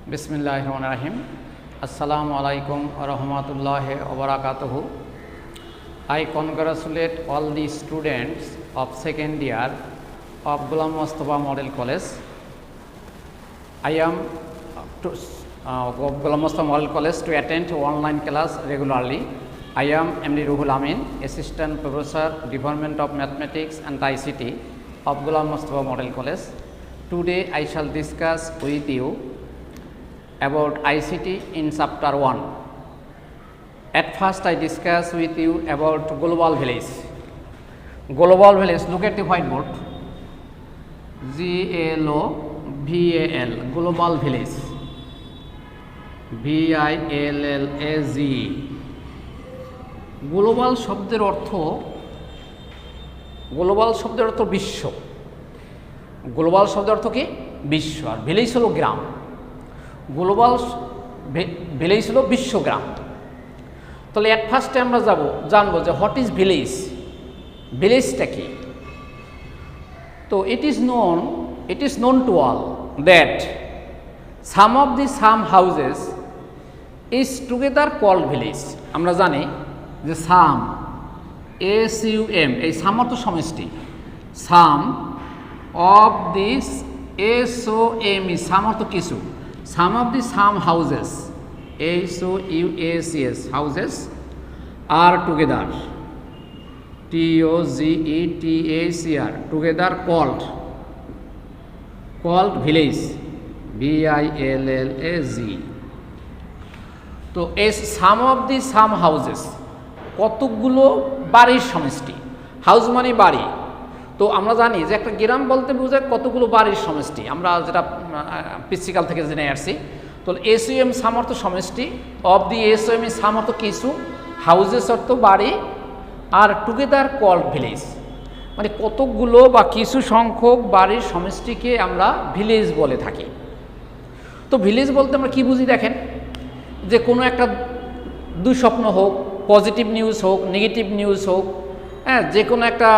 Bismillahirrahmanirrahim. Assalamu alaikum wa rahmatullahi wa barakatuhu. I congratulate all the students of second year of Ghulam Mustafa Model College. I am Ghulam Mustafa Model College to attend online class regularly. I am MD Ruhul Amin, Assistant Professor, Department of Mathematics and ICT of Ghulam Mustafa Model College. Today I shall discuss with you about ICT in chapter 1. At first I discuss with you about global village. Global village, look at the whiteboard. GLOBAL, global village. VILLAGE. Global শব্দের অর্থ বিশ্ব। Global শব্দের অর্থ কি? বিশ্ব। আর village হলো গ্রাম। Global village হলো বিশ্বগ্রাম। তাহলে এট ফার্স্টে আমরা জানবো যে হোয়াট ইজ ভিলেজ, ভিলেজটা কি। তো it is known to all that some of the some houses is together called village. আমরা জানি যে সাম, SUM, এই সাম অর্থ সমষ্টি। Some of this SOM, some অর্থ কিছু। Some of the some houses, HOUSES, houses are together, TOGETHER, together called village, VILLAGE. তো এই some of the some houses কতগুলো বাড়ির সমষ্টি। হাউস মানে বাড়ি। তো আমরা জানি যে একটা গ্রাম বলতে বোঝায় কতগুলো বাড়ির সমষ্টি, আমরা যেটা প্র্যাকটিক্যাল থেকে জেনে আসছি। তো SUM সামর্থ্য সমষ্টি, অফ দি SOM সামর্থ্য কিছু, হাউজেস অর্থ বাড়ি, আর টুগেদার কল্ড ভিলেজ মানে কতগুলো বা কিছু সংখ্যক বাড়ির সমষ্টিকে আমরা ভিলেজ বলে থাকি। তো ভিলেজ বলতে আমরা কি বুঝি দেখেন, যে কোনো একটা দুঃস্বপ্ন হোক, পজিটিভ নিউজ হোক, নেগেটিভ নিউজ হোক, হ্যাঁ, যে কোনো একটা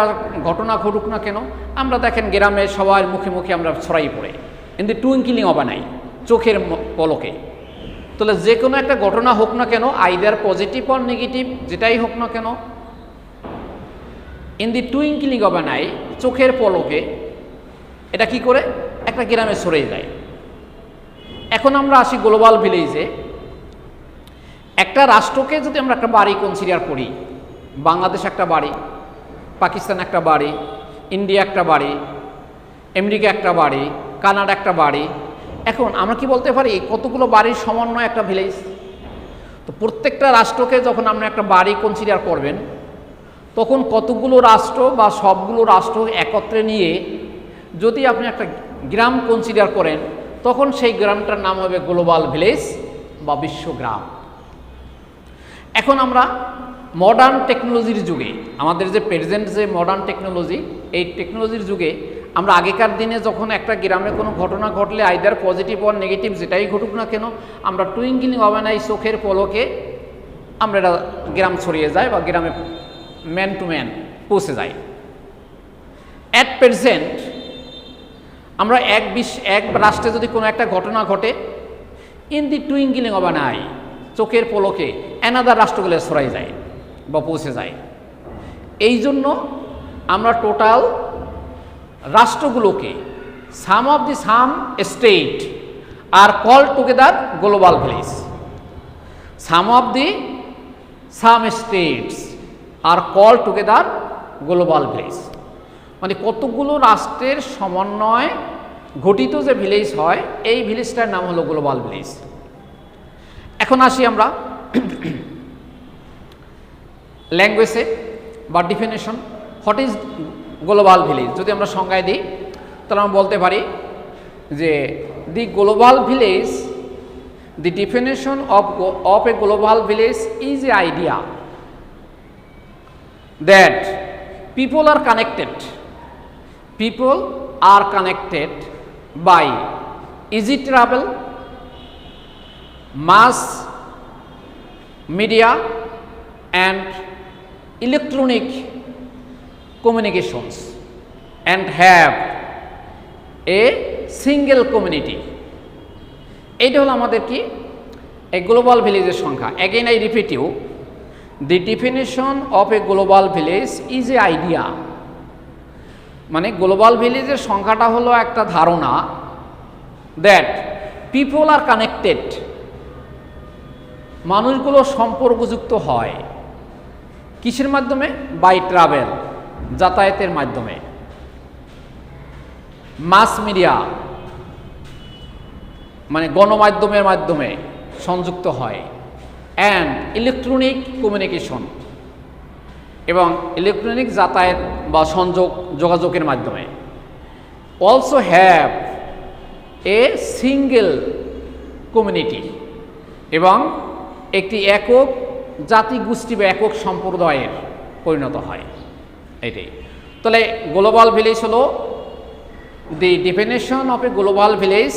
ঘটনা ঘটুক না কেন, আমরা দেখেন গ্রামে সবার মুখে মুখে আমরা ছড়াই পড়ে in the twinkling of an I, চোখের পলকে। তাহলে যে কোনো একটা ঘটনা হোক না কেন, আইদার পজিটিভ অর নেগেটিভ, যেটাই হোক না কেন, in the twinkling of an I, চোখের পলকে এটা কি করে একটা গ্রামে ছড়িয়ে যায়। এখন আমরা আসি গ্লোবাল ভিলেজে। একটা রাষ্ট্রকে যদি আমরা একটা বাড়ি কনসিডার করি, বাংলাদেশ একটা বাড়ি, পাকিস্তান একটা বাড়ি, ইন্ডিয়া একটা বাড়ি, আমেরিকা একটা বাড়ি, কানাডা একটা বাড়ি। এখন আমরা কি বলতে পারি কতগুলো বাড়ির সমন্বয় একটা ভিলেজ। তো প্রত্যেকটা রাষ্ট্রকে যখন আপনি একটা বাড়ি কনসিডার করবেন, তখন কতগুলো রাষ্ট্র বা সবগুলো রাষ্ট্র একত্রে নিয়ে যদি আপনি একটা গ্রাম কনসিডার করেন, তখন সেই গ্রামটার নাম হবে গ্লোবাল ভিলেজ বা বিশ্বগ্রাম। এখন আমরা মডার্ন টেকনোলজির যুগে, আমাদের যে প্রেজেন্ট যে মডার্ন টেকনোলজি, এই টেকনোলজির যুগে আমরা আগেকার দিনে যখন একটা গ্রামে কোনো ঘটনা ঘটলে আইদার পজিটিভ অর নেগেটিভ যেটাই ঘটুক না কেন, আমরা টুইঙ্কলিং অফ অ্যান আই, চোখের পলকে আমরা এটা গ্রাম ছড়িয়ে যায় বা গ্রামে ম্যান টু ম্যান পৌঁছে যায়। অ্যাট প্রেজেন্ট আমরা এক রাষ্ট্রে যদি কোনো একটা ঘটনা ঘটে, in the twinkling of an I, চোখের পলকে অ্যানাদার রাষ্ট্রগুলো ছড়াই যায় বা পৌঁছে যায়। এই জন্য আমরা টোটাল রাষ্ট্রগুলোকে sum of the sum state are call together global village. Sum of the sum states are call together global village মানে কতগুলো রাষ্ট্রের সমন্বয় গঠিত যে ভিলেজ হয়, এই ভিলেজটার নাম হলো গ্লোবাল ভিলেজ। এখন আসি আমরা ল্যাঙ্গুয়েজে বা definition. What is global village যদি আমরা সংজ্ঞায় দিই, তাহলে আমরা বলতে পারি যে the global village, the definition of a global village is a idea that people are connected by easy travel, mass media and electronic communications and have a single community এইটা হলো আমাদের কি এই গ্লোবাল ভিলেজের সংখ্যা। Again I repeat you, the definition of a global village is a idea. মানে global ভিলেজের সংখ্যাটা হলো একটা ধারণা দ্যাট পিপল আর কানেক্টেড, মানুষগুলো সম্পর্কযুক্ত হয় কিসের মাধ্যমে? বাই ট্রাভেল, যাতায়াতের মাধ্যমে, মাস মিডিয়া মানে গণমাধ্যমের মাধ্যমে সংযুক্ত হয়, অ্যান্ড ইলেকট্রনিক কমিউনিকেশন এবং ইলেকট্রনিক যাতায়াত বা যোগাযোগের মাধ্যমে। Also have a single community, এবং একটি একক জাতি গোষ্ঠী বা একক সম্প্রদায়ের পরিণত হয়। এটাই তাহলে গ্লোবাল ভিলেজ হলো, দি definition of a global village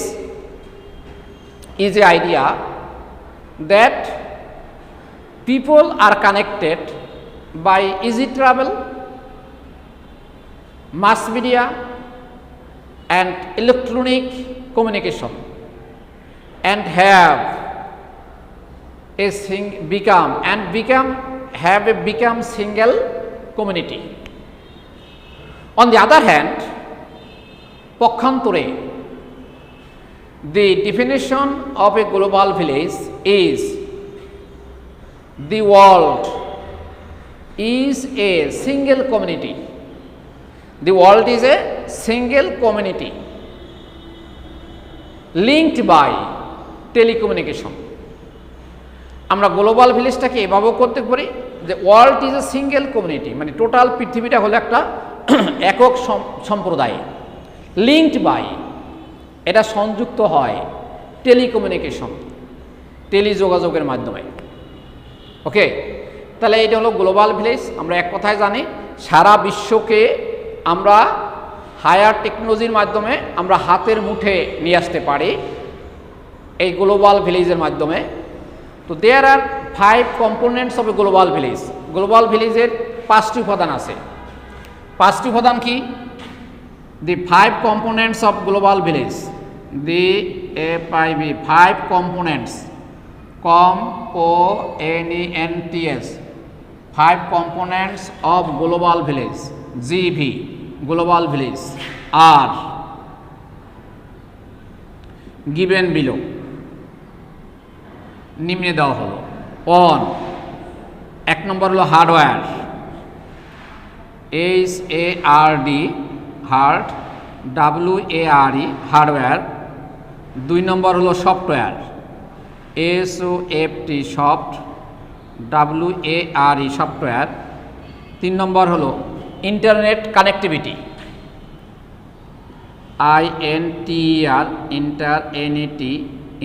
is an idea that people are connected by easy travel, mass media and electronic communication, and have become single community. On the other hand, পক্ষান্তরে, the definition of a global village is the world is a single community. The world is a single community linked by telecommunication. আমরা global ভিলেজটাকে এভাবেও করতে পারি যে world is a single community, মানে total পৃথিবীটা হলো একটা একক সম্প্রদায়, লিঙ্কড বাই, এটা সংযুক্ত হয় টেলিকমিউনিকেশন, টেলিযোগাযোগের মাধ্যমে। ওকে, তাহলে এটা হলো গ্লোবাল ভিলেজ। আমরা এক কথায় জানি সারা বিশ্বকে আমরা হায়ার টেকনোলজির মাধ্যমে আমরা হাতের মুঠে নিয়ে আসতে পারি এই গ্লোবাল ভিলেজের মাধ্যমে। তো there are 5 components of a global village. Global ভিলেজের 5টি উপাদান আছে। 5টি উপাদান কি? The 5 components of global village, the FIV 5 components, COMPONENTS, 5 components of global village, GV global village are given below, নিম্নে দেওয়া হলো। 1, 1 নম্বর হলো hardware, HARD hard, WARE hardware. 2 নম্বর হলো software, SOFT soft, WARE software. 3 নম্বর হলো internet connectivity, INTER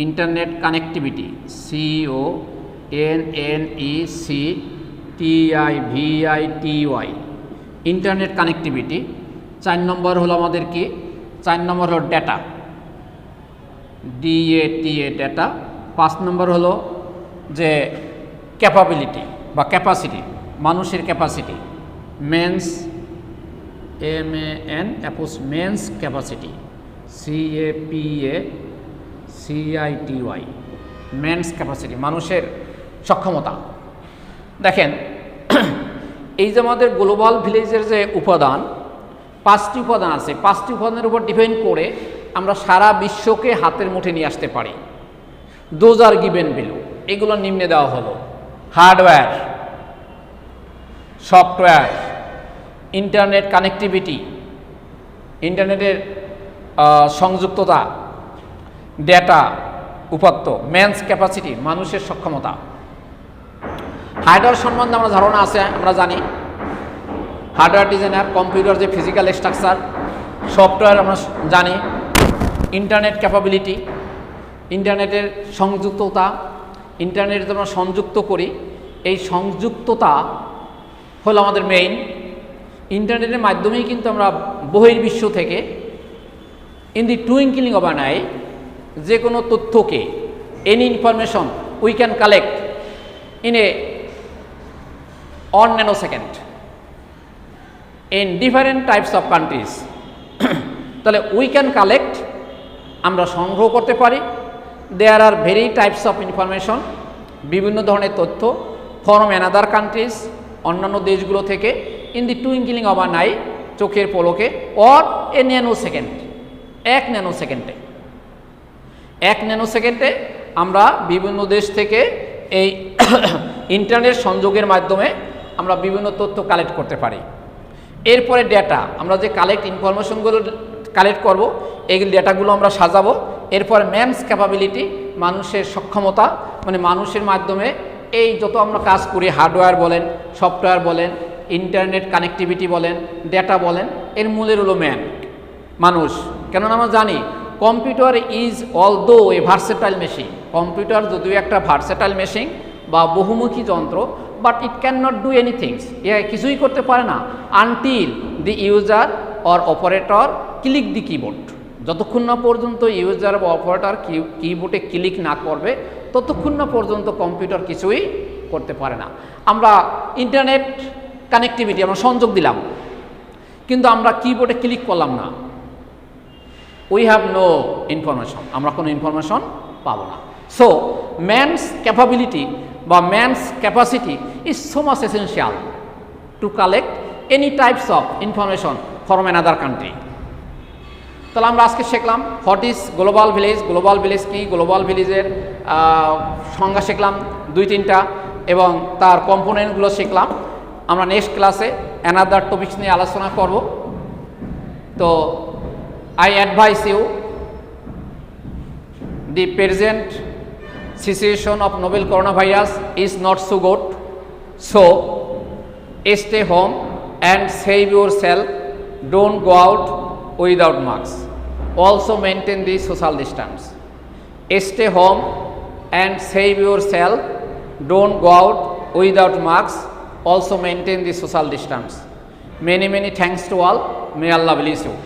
internet connectivity, CONNECTIVITY internet connectivity. 4 নম্বর হলো আমাদের কি? 4 নম্বর হলো ডেটা, DATA ডেটা। 5 নম্বর হলো যে ক্যাপাবিলিটি বা ক্যাপাসিটি, মানুষের capacity, men's men's capacity, CAPACITY men's capacity, মানুষের সক্ষমতা। দেখেন এই যে আমাদের গ্লোবাল ভিলেজের যে উপাদান, 5টি উপাদান আছে, 5টি উপাদানের উপর ডিপেন্ড করে আমরা সারা বিশ্বকে হাতের মুঠে নিয়ে আসতে পারি। দোজ আর গিভেন বিলো, এগুলো নিম্নে দেওয়া হলো। হার্ডওয়্যার, সফটওয়্যার, ইন্টারনেট কানেক্টিভিটি, ইন্টারনেটের সংযুক্ততা, ডেটা উপাত্ত, মেন্স ক্যাপাসিটি, মানুষের সক্ষমতা। হার্ডওয়্যার সম্বন্ধে আমরা ধারণা আছে, আমরা জানি হার্ডওয়্যার ডিজাইনার, কম্পিউটার যে ফিজিক্যাল স্ট্রাকচার। সফটওয়্যার আমরা জানি ইন্টারনেট ক্যাপাবিলিটি, ইন্টারনেটের সংযুক্ততা, ইন্টারনেট আমরা সংযুক্ত করি, এই সংযুক্ততা হলো আমাদের মেইন। ইন্টারনেটের মাধ্যমেই কিন্তু আমরা বহির্বিশ্ব থেকে in the twinkling of an eye যে কোনো তথ্যকে, any information we can collect in a 1 nanosecond in different types of countries তাহলে উই ক্যান কালেক্ট, আমরা সংগ্রহ করতে পারি there are very types of information, বিভিন্ন ধরনের তথ্য ফ্রম অ্যানাদার কান্ট্রিজ, অন্যান্য দেশগুলো থেকে, in the twinkling of an eye, চোখের পলকে, অর এ ন্যানো সেকেন্ড, এক ন্যানো সেকেন্ডে, এক ন্যানো সেকেন্ডে আমরা বিভিন্ন দেশ থেকে এই ইন্টারনেট সংযোগের মাধ্যমে আমরা বিভিন্ন তথ্য কালেক্ট করতে পারি। এরপরে ডেটা, আমরা যে কালেক্ট ইনফরমেশনগুলো কালেক্ট করব, এই ডেটাগুলো আমরা সাজাবো। এরপর ম্যানস ক্যাপাবিলিটি, মানুষের সক্ষমতা, মানে মানুষের মাধ্যমে এই যত আমরা কাজ করি, হার্ডওয়্যার বলেন, সফটওয়্যার বলেন, ইন্টারনেট কানেক্টিভিটি বলেন, ডেটা বলেন, এর মূলের হলো ম্যান, মানুষ। কেননা আমরা জানি computer is although a versatile machine, computer যদিও একটা ভার্সেটাইল মেশিন বা বহুমুখী যন্ত্র, but it can not do anythings, এ কিছুই করতে পারে না until the user or operator click the keyboard, যতক্ষণ না পর্যন্ত ইউজার বা অপারেটর কিবোর্ডে ক্লিক না করবে ততক্ষণ না পর্যন্ত কম্পিউটার কিছুই করতে পারে না। আমরা ইন্টারনেট কানেক্টিভিটি আমরা সংযোগ দিলাম, কিন্তু আমরা কিবোর্ডে ক্লিক করলাম না, উই হ্যাভ নো ইনফরমেশন, আমরা কোনো ইনফরমেশন পাবো না। সো ম্যানস ক্যাপাবিলিটি বা man's capacity is so much essential to collect any types of information from another country. তাহলে আমরা আজকে শিখলাম what is global village, global village কি, গ্লোবাল ভিলেজের সংজ্ঞা শিখলাম 2-3টা এবং তার কম্পোনেন্টগুলো শিখলাম। আমরা নেক্সট ক্লাসে অ্যানাদার টপিকস নিয়ে আলোচনা করব। তো I advise you the present situation of novel coronavirus is not so good, so stay home and save yourself, don't go out without masks, also maintain the social distance. Stay home and save yourself, don't go out without masks, also maintain the social distance. Many thanks to all, may Allah bless you.